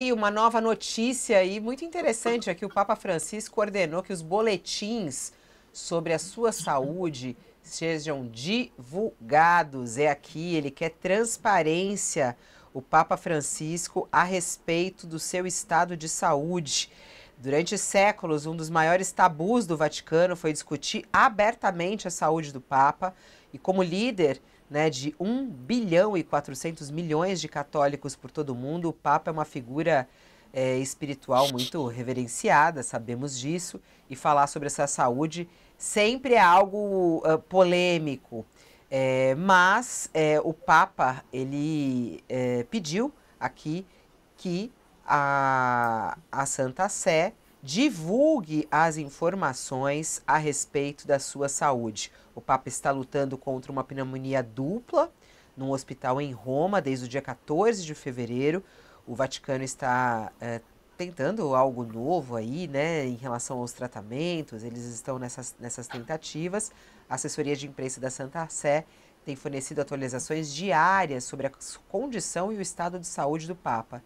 E uma nova notícia aí muito interessante é que o Papa Francisco ordenou que os boletins sobre a sua saúde sejam divulgados. É aqui, ele quer transparência, o Papa Francisco, a respeito do seu estado de saúde. Durante séculos, um dos maiores tabus do Vaticano foi discutir abertamente a saúde do Papa e como líder, né, de 1,4 bilhão de católicos por todo o mundo, o Papa é uma figura espiritual muito reverenciada, sabemos disso, e falar sobre essa saúde sempre é algo polêmico. Mas o Papa, ele pediu aqui que a Santa Sé divulgue as informações a respeito da sua saúde. O Papa está lutando contra uma pneumonia dupla num hospital em Roma desde o dia 14 de fevereiro. O Vaticano está tentando algo novo aí, né, em relação aos tratamentos. Eles estão nessas tentativas. A assessoria de imprensa da Santa Sé tem fornecido atualizações diárias sobre a condição e o estado de saúde do Papa.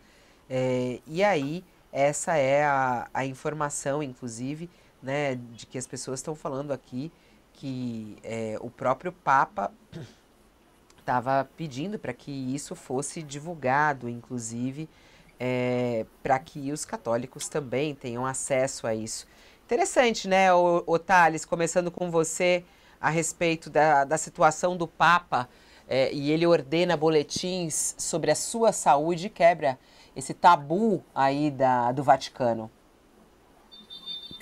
E aí, essa é a informação, inclusive, né, de que as pessoas estão falando aqui, que o próprio Papa estava pedindo para que isso fosse divulgado, inclusive, para que os católicos também tenham acesso a isso. Interessante, né, ô Thales, começando com você a respeito da situação do Papa, e ele ordena boletins sobre a sua saúde e quebra esse tabu aí do Vaticano.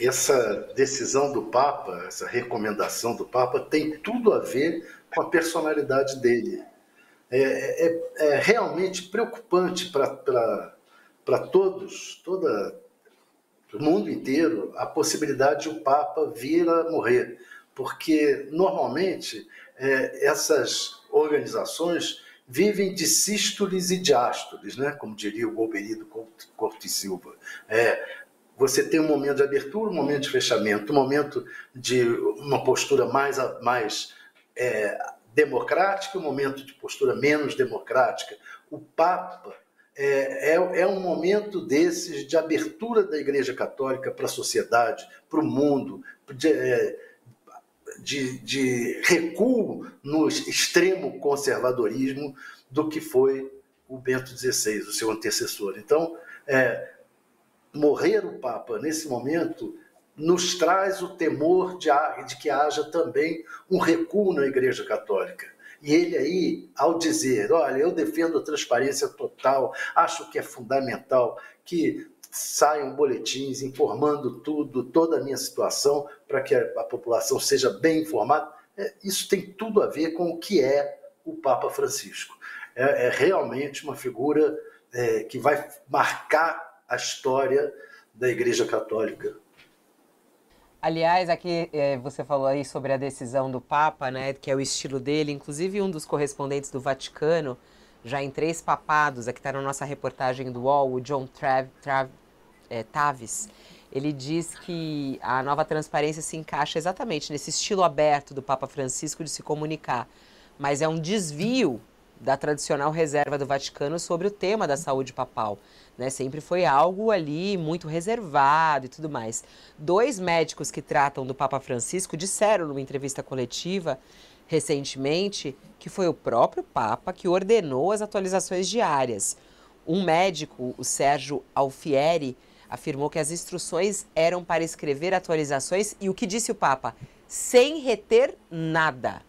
Essa decisão do Papa, essa recomendação do Papa, tem tudo a ver com a personalidade dele. É realmente preocupante para todos, o mundo inteiro, a possibilidade de o Papa vir a morrer. Porque, normalmente, essas organizações vivem de sístoles e diástoles, né? Como diria o Golbery Couto e Silva. Você tem um momento de abertura, um momento de fechamento, um momento de uma postura mais democrática, um momento de postura menos democrática. O Papa é um momento desses de abertura da Igreja Católica para a sociedade, para o mundo, de recuo no extremo conservadorismo do que foi o Bento XVI, o seu antecessor. Então, morrer o Papa nesse momento nos traz o temor de que haja também um recuo na Igreja Católica. E ele aí, ao dizer, olha, eu defendo a transparência total, acho que é fundamental que saiam boletins informando tudo, toda a minha situação, para que a população seja bem informada, isso tem tudo a ver com o que é o Papa Francisco. É realmente uma figura que vai marcar a história da Igreja Católica. Aliás, aqui você falou aí sobre a decisão do Papa, né, que é o estilo dele. Inclusive, um dos correspondentes do Vaticano, já em 3 papados, aqui está na nossa reportagem do UOL, o John Tavis, ele diz que a nova transparência se encaixa exatamente nesse estilo aberto do Papa Francisco de se comunicar, mas é um desvio da tradicional reserva do Vaticano sobre o tema da saúde papal. Né? Sempre foi algo ali muito reservado e tudo mais. 2 médicos que tratam do Papa Francisco disseram numa entrevista coletiva recentemente que foi o próprio Papa que ordenou as atualizações diárias. Um médico, o Sérgio Alfieri, afirmou que as instruções eram para escrever atualizações e o que disse o Papa? Sem reter nada.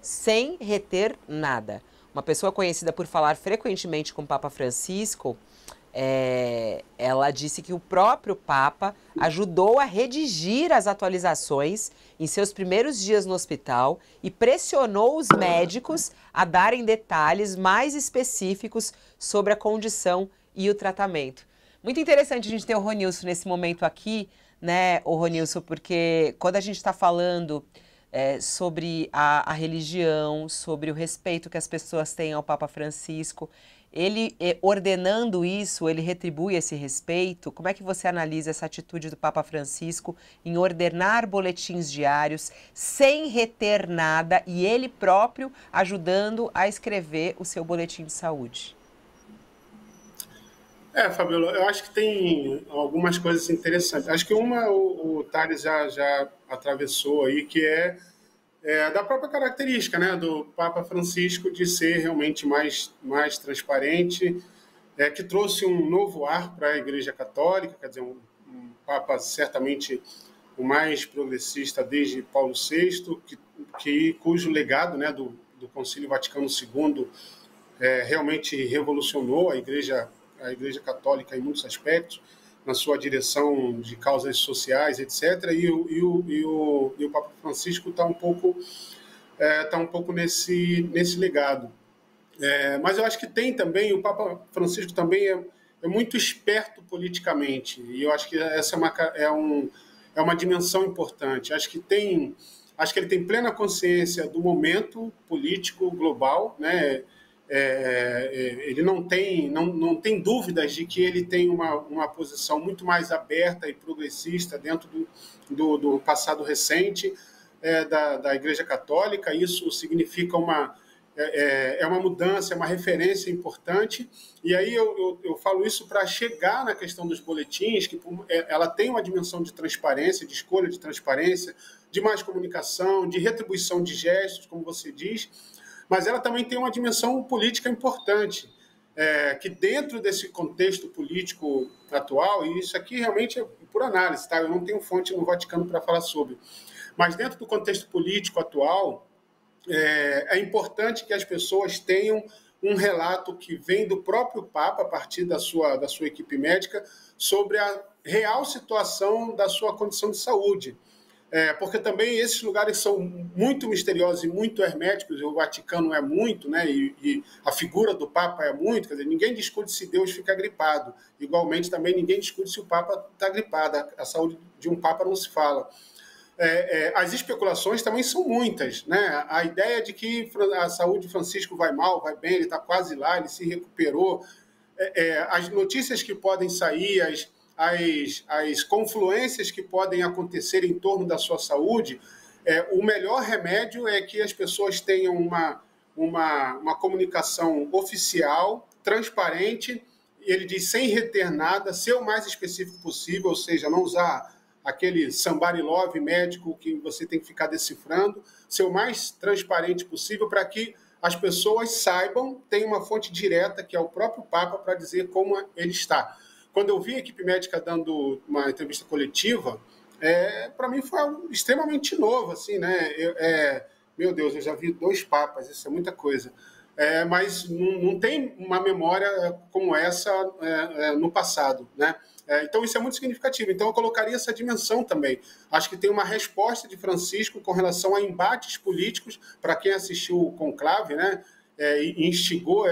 Sem reter nada. Uma pessoa conhecida por falar frequentemente com o Papa Francisco, ela disse que o próprio Papa ajudou a redigir as atualizações em seus primeiros dias no hospital e pressionou os médicos a darem detalhes mais específicos sobre a condição e o tratamento. Muito interessante a gente ter o Ronilson nesse momento aqui, né, o Ronilson, porque quando a gente está falando sobre a religião, sobre o respeito que as pessoas têm ao Papa Francisco, ele ordenando isso, ele retribui esse respeito. Como é que você analisa essa atitude do Papa Francisco em ordenar boletins diários sem reter nada e ele próprio ajudando a escrever o seu boletim de saúde? Fabiola, eu acho que tem algumas coisas interessantes. Acho que uma o Thales já atravessou aí, que é da própria característica, né, do Papa Francisco de ser realmente mais transparente, que trouxe um novo ar para a Igreja Católica, quer dizer, um Papa certamente o mais progressista desde Paulo VI, cujo legado, né, do Concílio Vaticano II realmente revolucionou a Igreja Católica em muitos aspectos, na sua direção de causas sociais, etc. E o Papa Francisco está um pouco nesse legado. Mas eu acho que tem também, o Papa Francisco também é muito esperto politicamente, e eu acho que essa é uma dimensão importante. Acho que ele tem plena consciência do momento político global, né? Ele não tem dúvidas de que ele tem uma posição muito mais aberta e progressista dentro do passado recente da Igreja Católica. Isso significa uma mudança, é uma referência importante. E aí eu falo isso para chegar na questão dos boletins, que ela tem uma dimensão de transparência, de escolha de transparência, de mais comunicação, de retribuição de gestos, como você diz, mas ela também tem uma dimensão política importante, que dentro desse contexto político atual, e isso aqui realmente é por análise, tá? Eu não tenho fonte no Vaticano para falar sobre, mas dentro do contexto político atual, é importante que as pessoas tenham um relato que vem do próprio Papa, a partir da sua equipe médica, sobre a real situação da sua condição de saúde. Porque também esses lugares são muito misteriosos e muito herméticos, o Vaticano é muito, né? E a figura do Papa é muito, quer dizer, ninguém discute se Deus fica gripado. Igualmente, também ninguém discute se o Papa está gripado. A saúde de um Papa não se fala. As especulações também são muitas, né? A ideia de que a saúde de Francisco vai mal, vai bem, ele está quase lá, ele se recuperou. As notícias que podem sair, as confluências que podem acontecer em torno da sua saúde, o melhor remédio é que as pessoas tenham uma comunicação oficial, transparente, ele diz sem reter nada, ser o mais específico possível, ou seja, não usar aquele somebody love médico que você tem que ficar decifrando, ser o mais transparente possível para que as pessoas saibam, tem uma fonte direta, que é o próprio Papa, para dizer como ele está. Quando eu vi a equipe médica dando uma entrevista coletiva, para mim foi algo extremamente novo, assim, né? Meu Deus, eu já vi 2 papas, isso é muita coisa. Mas não tem uma memória como essa no passado, né? Então isso é muito significativo. Então eu colocaria essa dimensão também. Acho que tem uma resposta de Francisco com relação a embates políticos, para quem assistiu o conclave, né? E instigou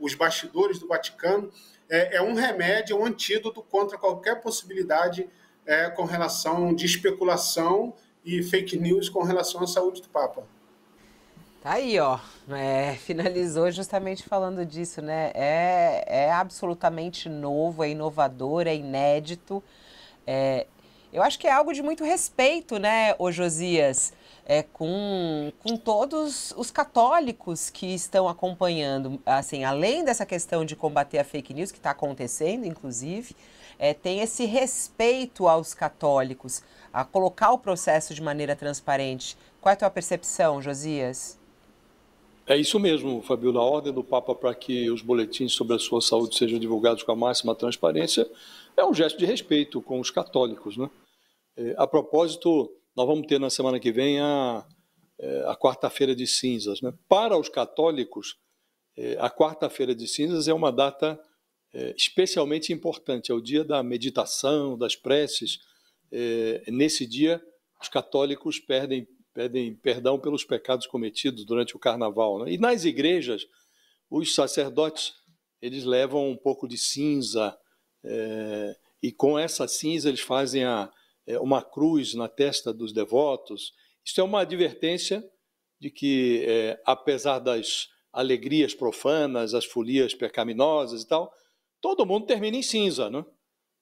os bastidores do Vaticano. É um remédio, é um antídoto contra qualquer possibilidade com relação de especulação e fake news com relação à saúde do Papa. Tá aí, ó. Finalizou justamente falando disso, né? É absolutamente novo, é inovador, é inédito. Eu acho que é algo de muito respeito, né, ô Josias, com todos os católicos que estão acompanhando. Assim, além dessa questão de combater a fake news, que está acontecendo, inclusive, tem esse respeito aos católicos, a colocar o processo de maneira transparente. Qual é a tua percepção, Josias? É isso mesmo, Fabiola. A ordem do Papa para que os boletins sobre a sua saúde sejam divulgados com a máxima transparência é um gesto de respeito com os católicos, né? A propósito, nós vamos ter na semana que vem a quarta-feira de cinzas, né? Para os católicos, a quarta-feira de cinzas é uma data especialmente importante, é o dia da meditação, das preces. Nesse dia, os católicos pedem perdão pelos pecados cometidos durante o carnaval, né? E nas igrejas, os sacerdotes, eles levam um pouco de cinza, e com essa cinza eles fazem uma cruz na testa dos devotos. Isso é uma advertência de que, apesar das alegrias profanas, as folias pecaminosas e tal, todo mundo termina em cinza, né?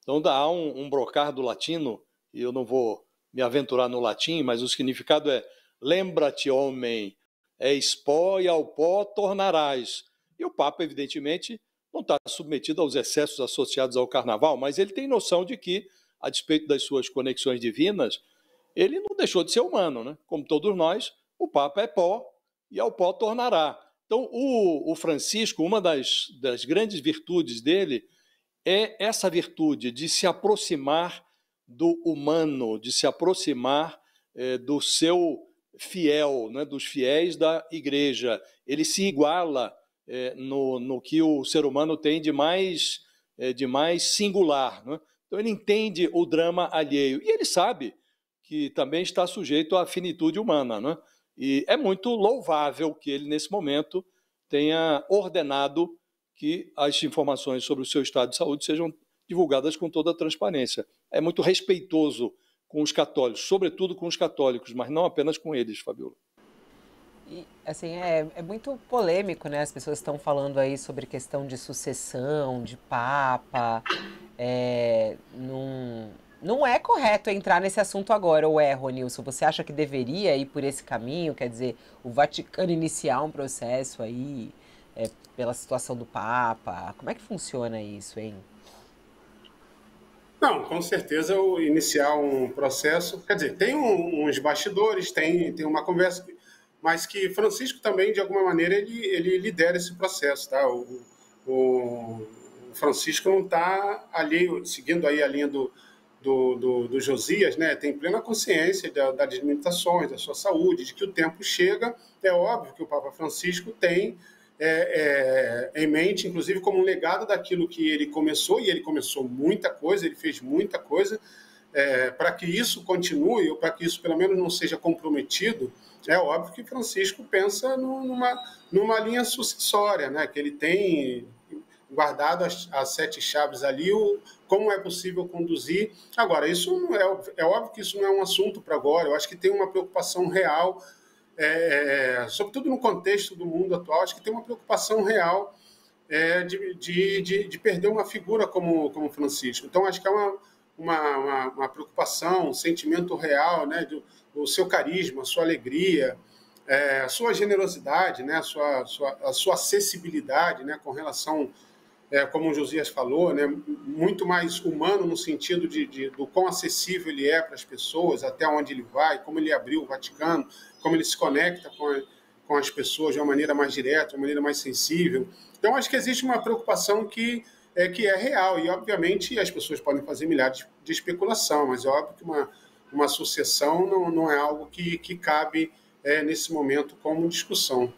Então há um brocado latino, e eu não vou me aventurar no latim, mas o significado é: lembra-te, homem, és pó e ao pó tornarás. E o Papa, evidentemente, não está submetido aos excessos associados ao carnaval, mas ele tem noção de que, a despeito das suas conexões divinas, ele não deixou de ser humano, né? Como todos nós, o Papa é pó e ao pó tornará. Então, o Francisco, uma das grandes virtudes dele é essa virtude de se aproximar do humano, de se aproximar do seu fiel, né, dos fiéis da igreja. Ele se iguala no que o ser humano tem de mais singular, né? Então ele entende o drama alheio e ele sabe que também está sujeito à finitude humana, né? E é muito louvável que ele, nesse momento, tenha ordenado que as informações sobre o seu estado de saúde sejam divulgadas com toda a transparência. É muito respeitoso com os católicos, sobretudo com os católicos, mas não apenas com eles, Fabiola. E, assim, é muito polêmico, né? As pessoas estão falando aí sobre questão de sucessão, de papa. Não é correto entrar nesse assunto agora, ou é, Ronilson? Você acha que deveria ir por esse caminho? Quer dizer, o Vaticano iniciar um processo aí pela situação do Papa? Como é que funciona isso, hein? Não, com certeza iniciar um processo, quer dizer, tem uns bastidores, tem uma conversa, mas que Francisco também, de alguma maneira, ele lidera esse processo, tá? O Francisco não está alheio, seguindo aí a linha do Josias, né? Tem plena consciência das limitações, da sua saúde, de que o tempo chega. É óbvio que o Papa Francisco tem em mente, inclusive como um legado daquilo que ele começou, e ele começou muita coisa, ele fez muita coisa, para que isso continue, ou para que isso pelo menos não seja comprometido. É óbvio que Francisco pensa numa linha sucessória, né? Que ele tem guardado as 7 chaves ali, como é possível conduzir. Agora, isso não é óbvio que isso não é um assunto para agora. Eu acho que tem uma preocupação real, sobretudo no contexto do mundo atual, acho que tem uma preocupação real de perder uma figura como Francisco. Então, acho que é uma preocupação, um sentimento real, né, do seu carisma, a sua alegria, a sua generosidade, né, a sua acessibilidade, né, com relação, como o Josias falou, né, muito mais humano no sentido do quão acessível ele é para as pessoas, até onde ele vai, como ele abriu o Vaticano, como ele se conecta com as pessoas de uma maneira mais direta, de uma maneira mais sensível. Então, acho que existe uma preocupação que é real, e, obviamente, as pessoas podem fazer milhares de especulação, mas é óbvio que uma sucessão não é algo que cabe nesse momento como discussão.